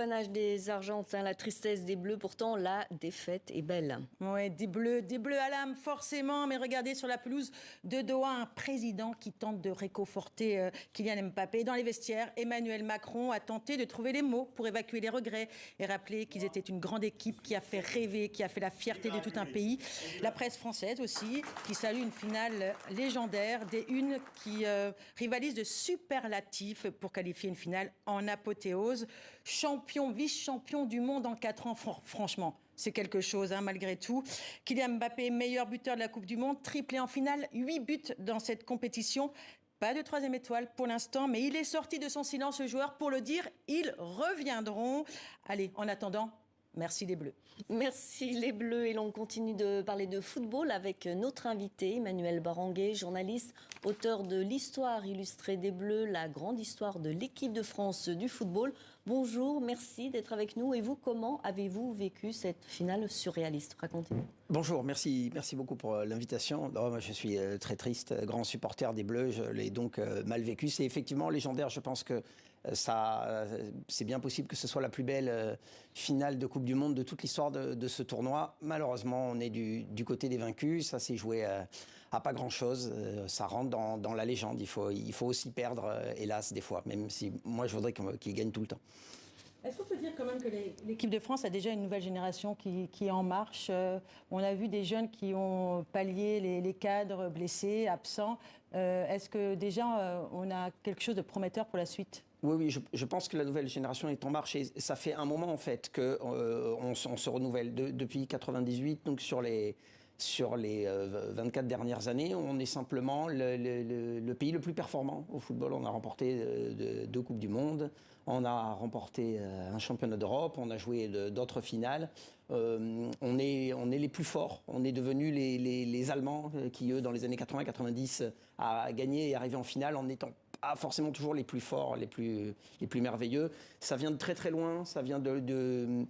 panache des Argentins, la tristesse des Bleus, pourtant la défaite est belle. Oui, des bleus à l'âme forcément, mais regardez sur la pelouse de Doha, un président qui tente de réconforter Kylian Mbappé. Dans les vestiaires, Emmanuel Macron a tenté de trouver les mots pour évacuer les regrets et rappeler qu'ils étaient une grande équipe qui a fait rêver, qui a fait la fierté de tout un pays. La presse française aussi, qui salue une finale légendaire, des unes qui rivalisent de superlatifs pour qualifier une finale en apothéose. Champion, vice-champion du monde en 4 ans, franchement. C'est quelque chose, malgré tout. Kylian Mbappé, meilleur buteur de la Coupe du Monde, triplé en finale, 8 buts dans cette compétition. Pas de 3e étoile pour l'instant, mais il est sorti de son silence, ce joueur, pour le dire, ils reviendront. Allez, en attendant, merci les Bleus. Merci les Bleus. Et l'on continue de parler de football avec notre invité, Emmanuel Baranguet, journaliste, auteur de l'histoire illustrée des Bleus, la grande histoire de l'équipe de France du football. Bonjour, merci d'être avec nous. Et vous, comment avez-vous vécu cette finale surréaliste? Racontez-nous. Bonjour, merci beaucoup pour l'invitation. Moi, je suis très triste, grand supporter des Bleus, je l'ai donc mal vécu. C'est effectivement légendaire, je pense que c'est bien possible que ce soit la plus belle finale de Coupe du Monde de toute l'histoire de ce tournoi. Malheureusement, on est du côté des vaincus, ça s'est joué à pas grand-chose, ça rentre dans la légende. Il faut aussi perdre, hélas, des fois, même si moi je voudrais qu'il gagne tout le temps. Est-ce qu'on peut dire quand même que l'équipe de France a déjà une nouvelle génération qui est en marche? On a vu des jeunes qui ont pallié les cadres blessés, absents. Est-ce que déjà on a quelque chose de prometteur pour la suite? Oui, je pense que la nouvelle génération est en marche et ça fait un moment en fait qu'on se renouvelle depuis 98, donc sur les 24 dernières années, on est simplement le pays le plus performant au football. On a remporté 2 Coupes du Monde, on a remporté un championnat d'Europe, on a joué d'autres finales. On est les plus forts. On est devenus les Allemands qui, eux, dans les années 80-90, a gagné et arrivé en finale en étant pas forcément toujours les plus forts, les plus merveilleux. Ça vient de très très loin, ça vient de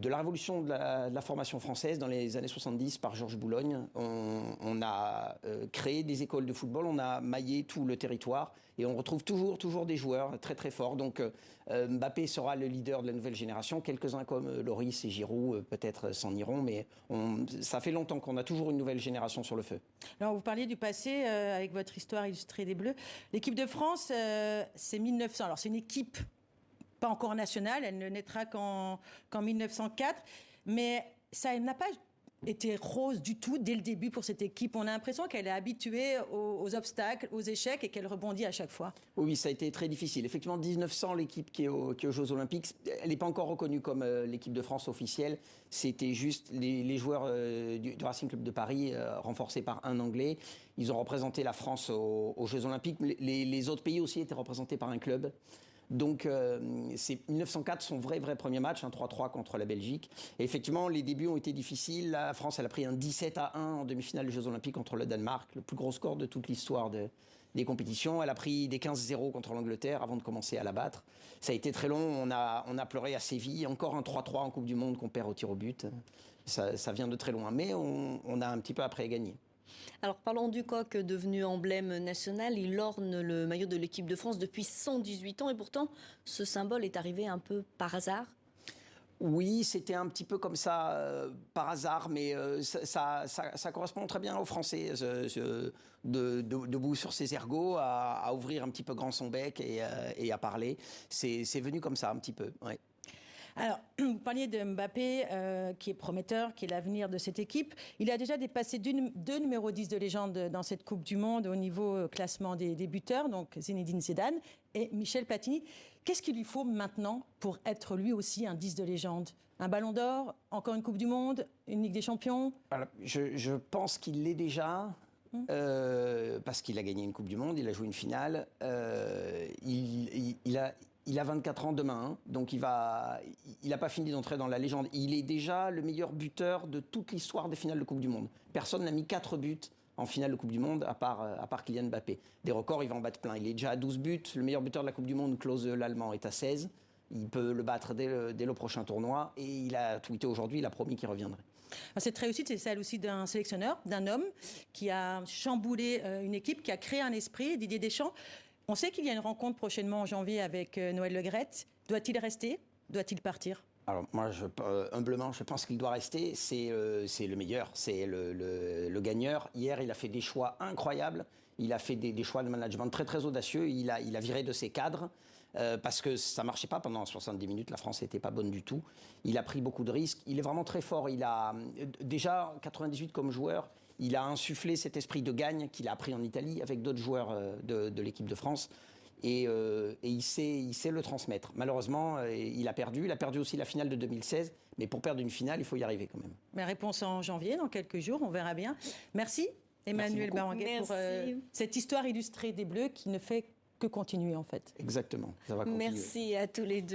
la révolution de la formation française dans les années 70 par Georges Boulogne. On a créé des écoles de football, on a maillé tout le territoire et on retrouve toujours des joueurs très très forts. Donc Mbappé sera le leader de la nouvelle génération. Quelques-uns comme Lloris et Giroud peut-être s'en iront, mais ça fait longtemps qu'on a toujours une nouvelle génération sur le feu. Alors vous parliez du passé avec votre histoire illustrée des Bleus. L'équipe de France, c'est 1900. Alors c'est une équipe pas encore nationale, elle ne naîtra qu'en 1904, mais ça n'a pas été rose du tout dès le début pour cette équipe. On a l'impression qu'elle est habituée aux obstacles, aux échecs et qu'elle rebondit à chaque fois. Oui, ça a été très difficile. Effectivement, 1900, l'équipe qui est aux Jeux Olympiques, elle n'est pas encore reconnue comme l'équipe de France officielle. C'était juste les joueurs du Racing Club de Paris, renforcés par un Anglais. Ils ont représenté la France aux Jeux Olympiques. Les autres pays aussi étaient représentés par un club. Donc, c'est 1904, son vrai premier match, un 3-3 contre la Belgique. Et effectivement, les débuts ont été difficiles. La France, elle a pris un 17-1 en demi-finale des Jeux Olympiques contre le Danemark, le plus gros score de toute l'histoire des compétitions. Elle a pris des 15-0 contre l'Angleterre avant de commencer à la battre. Ça a été très long. On a pleuré à Séville. Encore un 3-3 en Coupe du Monde qu'on perd au tir au but. Ça vient de très loin. Mais on a un petit peu après gagné. Alors parlons du coq devenu emblème national. Il orne le maillot de l'équipe de France depuis 118 ans et pourtant ce symbole est arrivé un peu par hasard. Oui, c'était un petit peu comme ça, par hasard, mais ça correspond très bien aux Français, debout sur ses ergots, à ouvrir un petit peu grand son bec et à parler. C'est venu comme ça un petit peu, ouais. Alors, vous parliez de Mbappé, qui est prometteur, qui est l'avenir de cette équipe. Il a déjà dépassé deux numéros 10 de légende dans cette Coupe du Monde au niveau classement des buteurs, donc Zinedine Zidane et Michel Platini. Qu'est-ce qu'il lui faut maintenant pour être lui aussi un 10 de légende? Un ballon d'or, encore une Coupe du Monde, une Ligue des Champions? Alors, je pense qu'il l'est déjà. Parce qu'il a gagné une Coupe du Monde, il a joué une finale, il a 24 ans demain, donc il n'a pas fini d'entrer dans la légende. Il est déjà le meilleur buteur de toute l'histoire des finales de Coupe du Monde. Personne n'a mis 4 buts en finale de Coupe du Monde, à part Kylian Mbappé. Des records, il va en battre plein. Il est déjà à 12 buts. Le meilleur buteur de la Coupe du Monde, Klose, l'Allemand, est à 16. Il peut le battre dès le prochain tournoi. Et il a tweeté aujourd'hui, il a promis qu'il reviendrait. Cette réussite, c'est celle aussi d'un sélectionneur, d'un homme qui a chamboulé une équipe, qui a créé un esprit, Didier Deschamps. On sait qu'il y a une rencontre prochainement en janvier avec Noël Le Graët. Doit-il rester? Doit-il partir? Alors moi, humblement, je pense qu'il doit rester. C'est le meilleur, c'est le gagneur. Hier, il a fait des choix incroyables. Il a fait des choix de management très très audacieux. Il a viré de ses cadres parce que ça marchait pas pendant 70 minutes. La France n'était pas bonne du tout. Il a pris beaucoup de risques. Il est vraiment très fort. Il a déjà 98 comme joueur. Il a insufflé cet esprit de gagne qu'il a appris en Italie avec d'autres joueurs de l'équipe de France. Et il sait le transmettre. Malheureusement, il a perdu. Il a perdu aussi la finale de 2016. Mais pour perdre une finale, il faut y arriver quand même. Mais réponse en janvier, dans quelques jours, on verra bien. Merci Emmanuel Baranguet pour cette histoire illustrée des Bleus qui ne fait que continuer en fait. Exactement, ça va continuer. Merci à tous les deux.